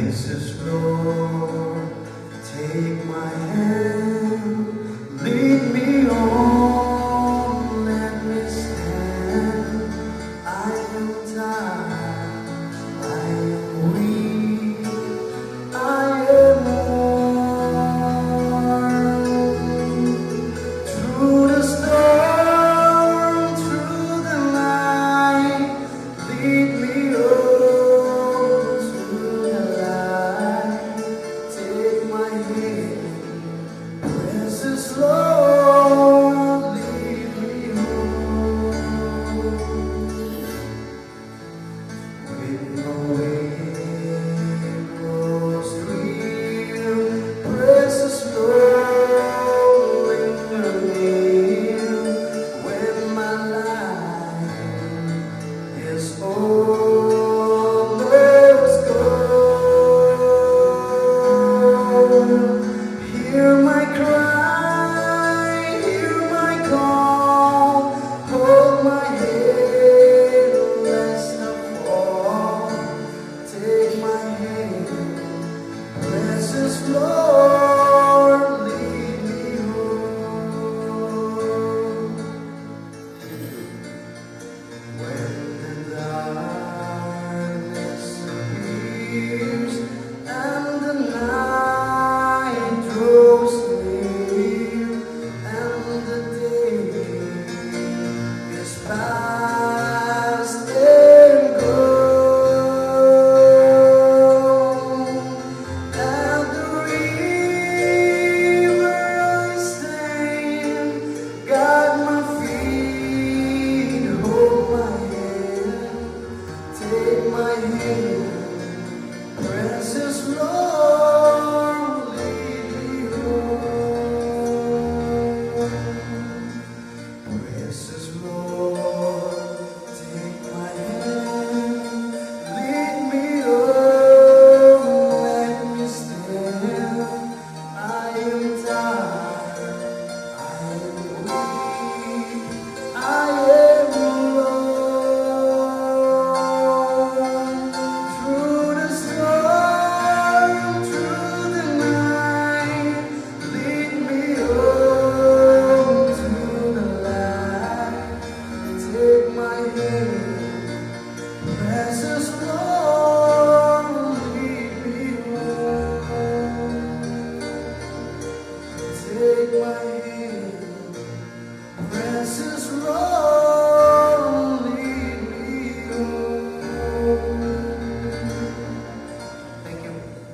Precious Lord, take my hand, lead me on, let me stand. I am tired, I am weak, I am worn. Through the storm, through the night, lead me on. Precious Lord, lead me home. When the way grows clear, precious Lord, linger near. When my life is almost gone, hear my cry, hear my call, hold my head lest I fall. Take my hand, precious Lord, lead me home. When the darkness appears and the night draws near, and the day is past and gone, at the river I stand, guide my feet, hold my hand, take my hand, precious Lord, lead me home. Precious Lord, take my hand, lead me home, let me stand. I am tired, I am weak, I am alone. Through the storm, through the night, lead me home to the light. Take my hand, precious Lord, lead me home. Take my hand, precious Lord.